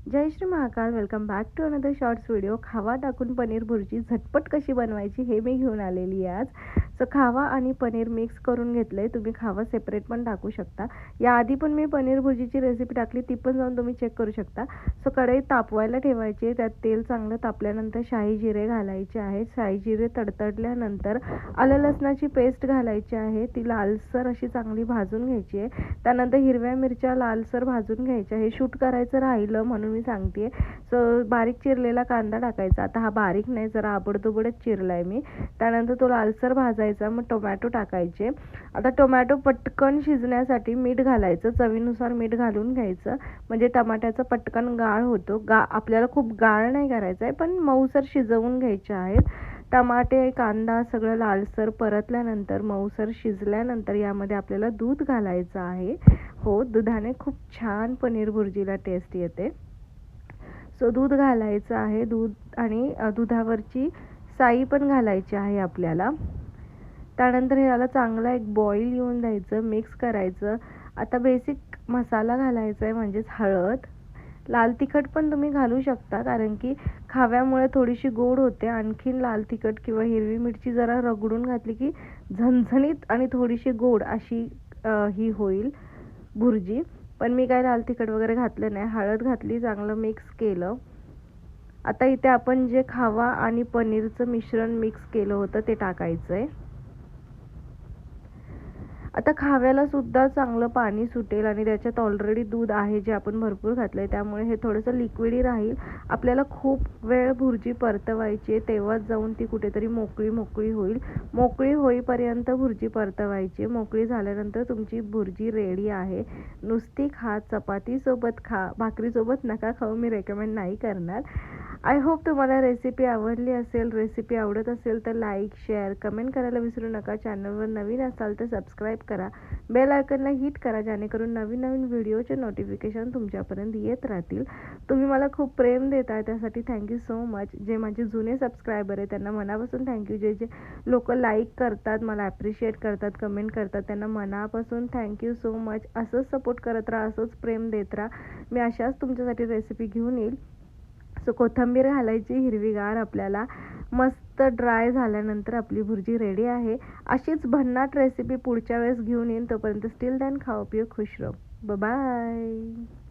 Jai Shri Mahakal. Welcome back to another shorts video. खावा टाकून पनीर भुर्जी झटपट कशी बनवायची हे मी घेऊन आलेली आहे आज. सो खावा आणि पनीर मिक्स करून घेतलं आहे. तुम्ही खावा सेपरेट पण टाकू शकता. याआधी पण मी पनीर भुर्जीची रेसिपी टाकली, ती पण जाऊन तुम्ही चेक करू शकता. सो कढई तापवायला ठेवायची. त्यात तेल चांगलं तापल्यानंतर शाही जिरे घालायचे आहेत. शाही जिरे तडतडल्यानंतर आलं लसणाची पेस्ट घालायची आहे. ती लालसर अशी चांगली भाजून घ्यायची आहे. त्यानंतर हिरव्या मिरच्या लालसर भाजून घ्यायच्या. हे शूट करायचं राहिलं म्हणून मी सांगते. सो बारीक चिरलेला कांदा टाकायचा. आता हा बारीक नाही, जरा आबडधोबडच चिरलाय मी. त्यानंतर तो लालसर भाजायचा. मग टोमॅटो टाकायचे. आता टोमॅटो पटकन शिजण्यासाठी मीठ घालायचं. चवीनुसार मीठ घालून घ्यायचं, म्हणजे टमाट्याचा पटकन गाळ होतो. आपल्याला खूप गाळ नाही करायचं आहे, पण मऊसर शिजवून घ्यायचे आहेत. टमाटे कांदा सगळं लालसर परतल्यानंतर, मऊसर शिजल्यानंतर यामध्ये आपल्याला दूध घालायचं आहे. हो, दुधाने खूप छान पनीर भुर्जीला टेस्ट येते. सो दूध घालायचं आहे. दूध आणि दुधावरची साई पण घालायची आहे आपल्याला. त्यानंतर याला चांगला एक बॉईल येऊन द्यायचं, मिक्स करायचं. आता बेसिक मसाला घालायचा आहे, म्हणजेच हळद. लाल तिखट पण तुम्ही घालू शकता, कारण की खाव्यामुळे थोडीशी गोड होते. आणखीन लाल तिखट किंवा हिरवी मिरची जरा रगडून घातली की झणझणीत आणि थोडीशी गोड अशी ही होईल भुर्जी. पण मी काय लाल तिखट वगैरे घातलं नाही. हळद घातली, चांगलं मिक्स केलं. आता इथे आपण जे खावा आणि पनीरचं मिश्रण मिक्स केलं होतं ते टाकायचं आहे. आता खाव्याला सुद्धा चांगलं पाणी सुटेल आणि त्याच्यात ऑलरेडी दूध आहे जे आपण भरपूर घातलं आहे, त्यामुळे हे थोडंसं लिक्विडी राहील. आपल्याला खूप वेळ भुर्जी परतवायची आहे, तेव्हाच जाऊन ती कुठेतरी मोकळी मोकळी होईल. मोकळी होईपर्यंत भुर्जी परतवायची. मोकळी झाल्यानंतर तुमची भुर्जी रेडी आहे. नुसती खा, चपातीसोबत खा, भाकरीसोबत नका खाऊ, मी रेकमेंड नाही करणार. आय होप तुम्हाला रेसिपी आवडली असेल. रेसिपी आवडत असेल तर लाईक, शेअर, कमेंट करायला विसरू नका. चॅनलवर नवीन असाल तर सबस्क्राईब करा. बेल आयकनला हिट करा, जेणेकरून नवीन नवीन व्हिडिओचे नोटिफिकेशन तुमच्यापर्यंत येत राहतील. तुम्ही मला खूप प्रेम देताय, त्यासाठी थँक्यू सो मच. जे माझे जुने सबस्क्रायबर आहे त्यांना मनापासून थँक्यू. जे जे लोक लाईक करतात, मला ॲप्रिशिएट करतात, कमेंट करतात, त्यांना मनापासून थँक्यू सो मच. असंच सपोर्ट करत राहा, असंच प्रेम देत राहा. मी अशाच तुमच्यासाठी रेसिपी घेऊन येईल. सो कोथिंबीर घालायची हिरवीगार. आपल्याला मस्त ड्राय झाल्यानंतर आपली भुर्जी रेडी आहे. अशीच भन्नाट रेसिपी पुढच्या वेळेस घेऊन येईन. तोपर्यंत स्टिल दॅन खाओ पिओ खुश रहो. बाय.